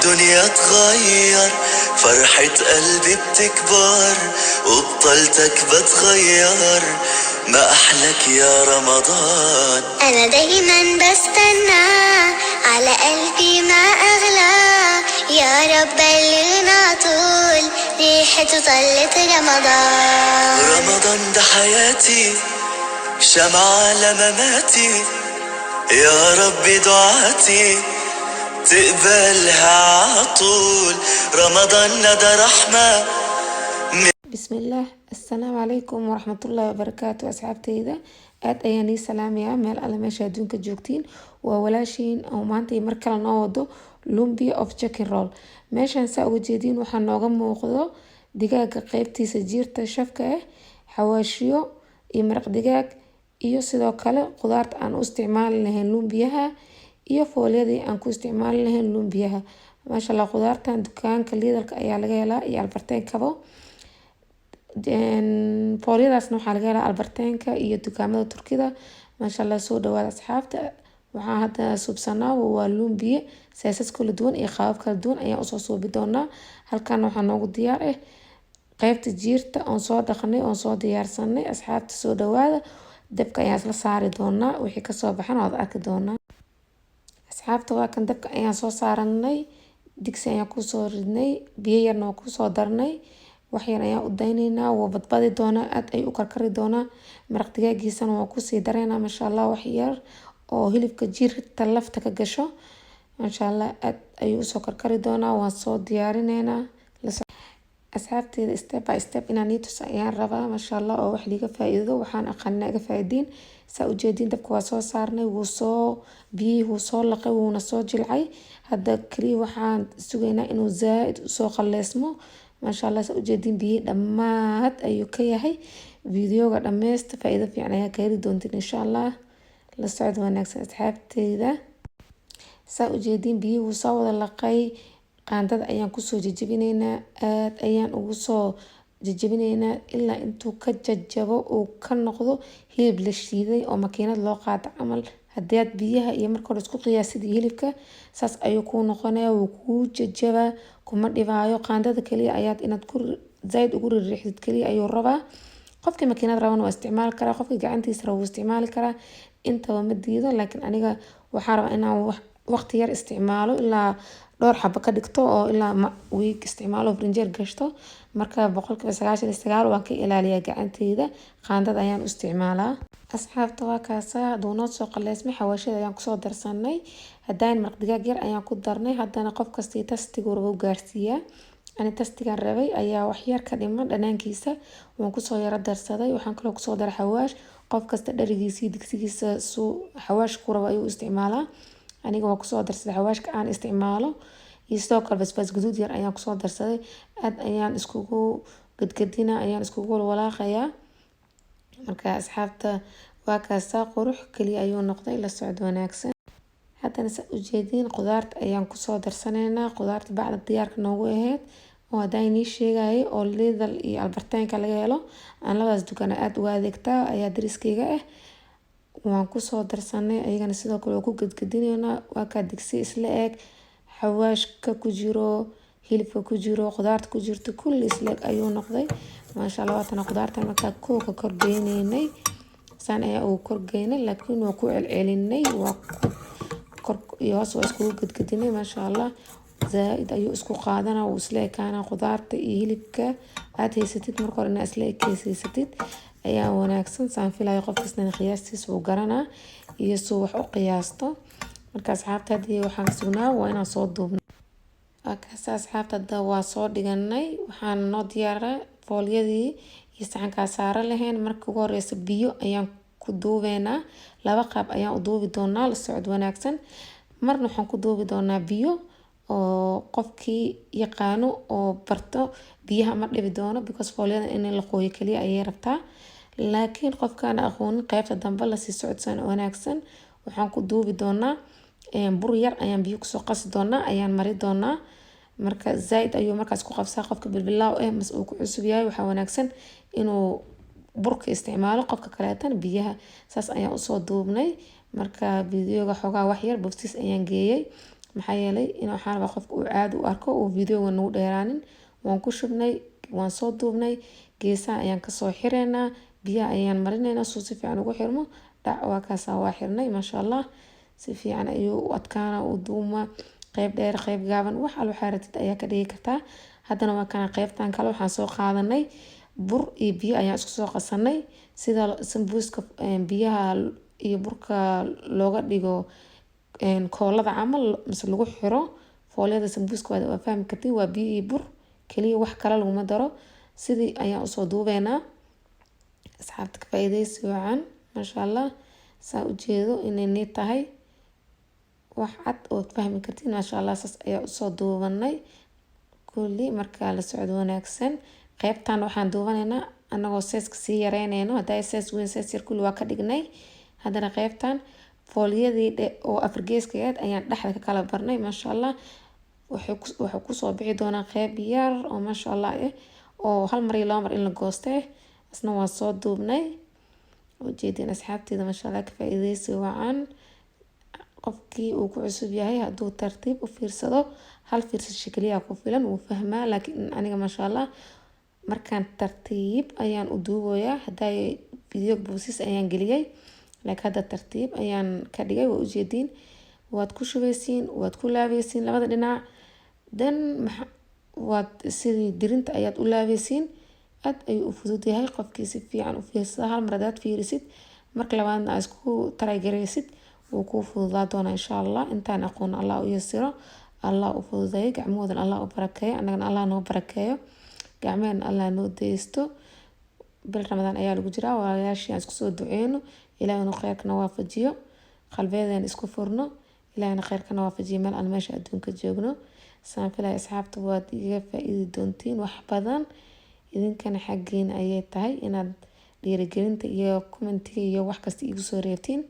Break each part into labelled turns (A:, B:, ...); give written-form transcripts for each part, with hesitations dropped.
A: الدنيا تغير، فرحة قلبي بتكبر وبطلتك بتغير. ما أحلك يا رمضان،
B: أنا دايما بستنى على قلبي ما أغلى. يا رب بلغنا طول ريحته طلت رمضان.
A: رمضان ده حياتي، شمعة لمماتي. يا رب دعاتي تقبلها عطول. رمضان ده رحمة.
C: بسم الله. السلام عليكم ورحمة الله وبركاته. أصحابتيدا aad ayaan ii salaamayaa meel alle meesha adduunka joogtiin. waa walaashiin oo maanta mar kale noo wado lumbia of chicken roll. meeshaan saa uga jeediin waxaa nooga muuqdo digaaga qeybtiisa jiirta shafka ah, xawaashiyo iyo maraq digaag, iyo sidoo kale qudaarta aan u isticmaali lahayn lumbiyaha iyo foolyadii aan ku isticmaali lahayn lumbiyaha. maasha Allah, qudaartan dukaanka Lidlka ayaa laga helaa iyo Alberteenkaba. foolyadaasna waxaa laga helaa Alberteenka iyo dukaamada Turkida. maasha Allah, soo dhawaada asxaabta. waxaan hadda subsanaa waa lumbiye saysas kala duwan iyo qaabab kala duwan ayaan usoo suubi doonaa. halkan waxaa noogu diyaar ah qeybta jiirta oon soo dhaqnay oon soo diyaarsanay. asxaabta soo dhawaada, dabka ayaan isla saari doonaa, wixii kasoo baxan waad arki doonaa. asxaabta waa kan dabka ayaan soo saaranay, digsi ayaan kusoo ridnay, biyo yarna waan kusoo darnay, waxyar ayaan u daynaynaa. wuu badbadi doonaa, aad ayuu u karkari doonaa. maraq digaagiisana waan kusii dareynaa maasha Allah, waxyar oo hilibka jiirta lafta ka gasho. maasha Allah, aad ayuu usoo karkari doonaa. waan soo diyaarineynaa. asxaabteeda step by step inaan ii tuso ayaan rabaa maasha Allah, oo wax liiga faa'iido waxaan aqaanaa iga faa'iidiin. saa ujeediin dabka waa soo saarnay, biyihii wuu soo laqay, wuuna soo jilcay. hadda kaliya waxaan sugaynaa inuu zaaid usoo qaleysmo. maasha Allah, saa ujeediin biyihii dhammaad ayuu ka yahay. videoga dhameysta faa'iido fiican ayaa ka heli doontiin insha Allah. la socod wanaagsan asxaabteyda. saa ujeediin biyihii wuu soo wada laqay. qaandada ayaan kusoo jajabinaynaa, aad ayaan ugu soo jajabinaynaa ilaa intuu ka jajabo uu ka noqdo hilib la shiiday oo makiinad loo qaado camal. haddii aad biyaha iyo marka hore isku qiyaasid iyo hilibka, saas ayuu kuu noqonaya. wuu kuu jajabaa, kuma dhibaayo. qaandada kaliya ayaad inaad zaaid ugu ririxdid kaliya ayuu rabaa. qofkii makiinad rabana waa isticmaali karaa, qofkii gacantiisa raba wuu isticmaali karaa. intaba ma diido, laakiin aniga waxaa rabaa inaan waqti yar isticmaalo, ilaa dhowr xabo ka dhigto oo ilaa week isticmaalo frinjeer gashto. marka 99% waan ka ilaaliyaa gacanteyda. qaandada ayaan u isticmaalaa. asxaabta waa kaasa, haduu noo soo qaleysmay xawaashida ayaan kusoo darsanay. haddaan maraq digaag yar ayaan ku darnay. haddana qof kastii tastigu rabo gaarsiiyaa. ani tastigan rabay ayaa wax yar ka dhiman dhanaankiisa, waan kusoo yara darsaday. waxaan kaloo kusoo daray xawaash. qof kasta dharigiisa digsigiisa suu xawaash ku rabo ayuu isticmaalaa. aniga waan kusoo darsaday xawaashka aan isticmaalo, iyo sidoo kale basbaas guduud yar ayaan kusoo darsaday. aad ayaan iskugu gadgadina, ayaan iskugu walaaqayaa. marka asxaabta waa kaasa, qurux kaliya ayuu noqday. la socod wanaagsan. haddana saa ujeediin qudaarta ayaan kusoo darsanaynaa. qudaarta bacda diyaarka noogu ahayd oo haddaan inii sheegayay oo Lidl iyo Alberteenka laga helo. aan labadaas dukaan aad uga adeegtaa, ayaa dariskeyga ah. waan kusoo darsanay ayagana sidoo kale waa ku gadgadinaynaa. waa kaa digsi isla eg, xawaashka ku jiro, hilibka ku jiro, qudaarta ku jirto, kulli isla eg ayuu noqday. maasha Allah, waatana qudaartan markaa kooka korgeynaynay. saan ayaa ugu korgeynay, laakiin waa ku celcelinay. waa kor iyo hoos waa iskugu gadgadinay. maasha Allah, zaaid ayuu isku qaadana, wuu isla ekaana. qudaarta iyo hilibka aad haysatid marka hore inaa isla ekeysiisatid ayaa wanaagsan. saan filayo qof kastana qiyaastiisa wuu garanaa iyo suu wax u qiyaasto. marka asxaabta hadii waxaan sugnaa waa inaan soo duubno. kaasa asxaabta hadda waa soo dhiganay. waxaan noo diyaaray foolyadii iyo saxankaa saara lahayn. marka ugu horeysa biyo ayaan ku duubeynaa. laba qaab ayaan u duubi doonaa. la socod wanaagsan. marna waxaan ku duubi doonaa biyo oo qofkii yaqaano oo barto biyaha ma dhibi doono, because foolyada in la qooyo kaliya ayay rabtaa. laakiin qofkaan aqoonin qaybta dambe lasii socodsan wanaagsan, waxaan ku duubi doonaa bur yar ayaan biyo kusoo qasi doonaa, ayaan mari doonaa. marka zaaid ayuu markaas ku qabsaa. qofka bilbilaaw mas uu ku cusub yahay, waxaa wanaagsan inuu burka isticmaalo, qofka kaleetan biyaha. saas ayaan usoo duubnay. marka videoga xoogaa wax yar boftiis ayaan geeyay. maxaa yeelay in waxaan rabaa qofka uu caadi u arko oo videoga nagu dheeraanin. Waan ku shubnay, waan soo duubnay, geesaha ayaan kasoo xireynaa, biyaha ayaan marineynaa si fiican ugu xirmo. Dhac waa kaasaa waa xirnay maasha Allah. Si fiican ayuu u adkaana u duuma, qayb dheer qayb gaaban wax al waxaa ratid ayaa ka dhigi kartaa. Haddana waa kana qaybtan kale waxaan soo qaadanay bur iyo biyo ayaan isku soo qasanay sida sambuuska biyaha iyo burka looga dhigo koolada camal mise lagu xiro foolyada sambuuska waa fahmi kartid. Waa biyo iyo bur kaliya, wax kale laguma daro. sidii ayaan usoo duubeynaa. asxaabta ka faa'iideysi wacan maasha Allah. saa ujeedo inay nii tahay wax cad oo fahmi kartid maasha Allah. saas ayaa usoo duubanay kulli. markaa la socdo wanaagsan. qaybtan waxaan duubanaynaa anagoo seeska sii yareynayno. hadday sees weyn sees yar kulli waa ka dhignay. haddana qaybtan foolyadii oo afargeeskaeed ayaan dhexda ka kala barnay maasha Allah. waxay kusoo bixi doonaa qayb yar oo maasha Allah oo hal mar iyo laba mar in la gooste. isna waa soo duubnay. ujeedin asxaabteeda maasha Allah ka faa'iideysi wacan. qofkii uu ku cusub yahay hadduu tartiib u fiirsado hal fiirsasho kaliya ku filan wuu fahmaa. laakiin aniga maasha Allah markaan tartiib ayaan u duuboyaa. hadday video buusis ayaan geliyay laakiin hadda tartiib ayaan ka dhigay. waa ujeedin waad ku shubeysiin, waad ku laabeysiin labada dhinac. dan waad sidii dirinta ayaad u laabeysiin. aad ayuu u fudud yahay. qofkii si fiican u fiirsada hal mar hadaad fiirisid marka labaadna aad isku taragareysid wuu kuu fududaa doonaa insha Allah. intaan aqoon Allah u yasiro, Allah u fududeeyo, gacmahoodan Allah u barakeeyo, annagana Allah noo barakeeyo, gacmaheen Allah noo deysto. bil Ramadaan ayaa lagu jiraa. walaalayaashii aan isku soo duceyno ilaahayna khayrkana waafajiyo, qalbeedeen isku furno, ilaahayna khayrkana waafajiyo meel aan meesha adduunka joogno. saan filay asxaabta waad iga faa'iidi doontiin wax badan. idinkana xaggiina ayay tahay inaad dhiirigelinta iyo commentiga iyo wax kasta igu soo reebtiin.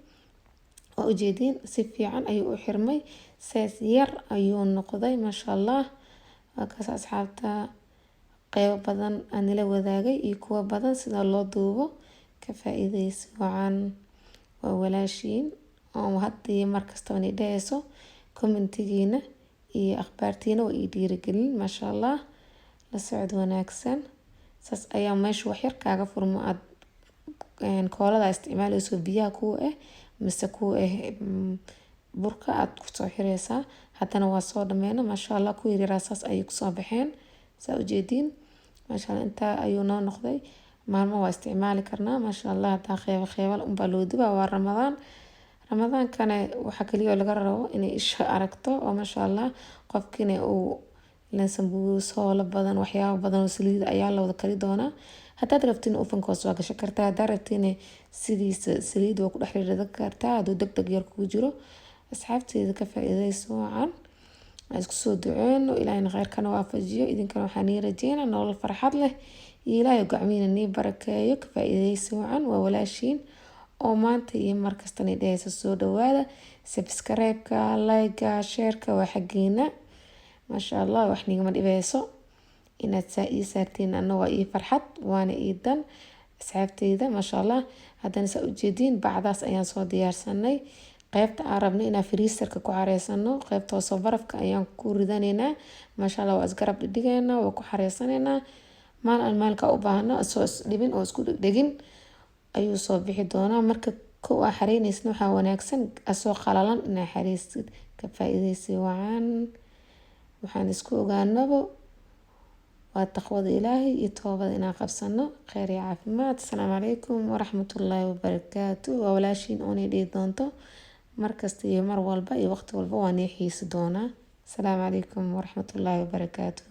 C: waa ujeedin si fiican ayuu u xirmay. sees yar ayuu noqday maasha Allah. waa kaas asxaabta qaybo badan aan ila wadaagay iyo kuwa badan sida loo duubo. ka faa'iideysi wacan. waa walaashiin oo haddii markastaba ni dheheyso commentigiina iyo akhbaartiina waa ii dhiirigelin maasha Allah. la socod wanaagsan. saas ayaa meesha wax yar kaaga furmo. aad koolada isticmaaleyso biyaha kuwa mise kuwa burka aad kusoo xireysaa. haddana waa soo dhameyna maasha Allah. ku yaraa saas ayay kusoo baxeen. saa ujeedin maasha Allah. intaa ayuu noo noqday. maalmo waa isticmaali karnaa maasha Allah. haddaa qeybo unbaa loo dubaa. waa Ramadaan. ramadaankana waxaa kaliya laga rabo inay isha aragto oo maasha Allah. qofkiina uu sambuus hoola badan waxyaabo badan oo saliid ayaa la wada kari doonaa. haddaad rabtiin ofankoos waa gashan kartaa. haddaad rabtiin sidiisa saliid waa ku dhex ridan kartaa hadduu degdeg yar kugu jiro. asxaabteeda ka faa'iideyso wacan. aan isku soo duceyno ilaahayna khayrkana waafajiyo. idinkana waxaa nii rajeynaa nolol farxad leh iyo ilaahay gacmiina nii barakeeyo. ka faa'iideysi wacan. waa walaashiin oo maanta iyo markasta nii dheheysa soo dhawaada. subscribe-ka, like-ga, share-ka waa xaggiina maasha Allah. wax nigama dhibeyso inaad saa ii saartiin anna waa ii farxad waana ii dan asxaabteyda maasha Allah. haddana saa ujeedin bacdaas ayaan soo diyaarsanay. qaybta aan rabno inaan freezer-ka ku xareysano qaybta hoose barafka ayaan ku ridanaynaa maasha Allah. waa isgarab dhiganaynaa waa ku xareysanaynaa. maal aan maalka u baahno soo isdhibin oo isku dhigin ayuu soo bixi doonaa. marka kow aa xareynaysan waxaa wanaagsan asoo qalalan inaa xareysid. ka faa'iideysi wacan. waxaan isku ogaanabo waa taqwada ilaahay iyo toobada inaan qabsano. khayr iyo caafimaad. asalaamu calaykum waraxmatullaahi wabarakaatu. waa walaashiin oo nii dhihi doonto markasta iyo mar walba iyo waqti walba waa nii xiisi doonaa. asalaamu calaykum waraxmatullaahi wabarakaatu.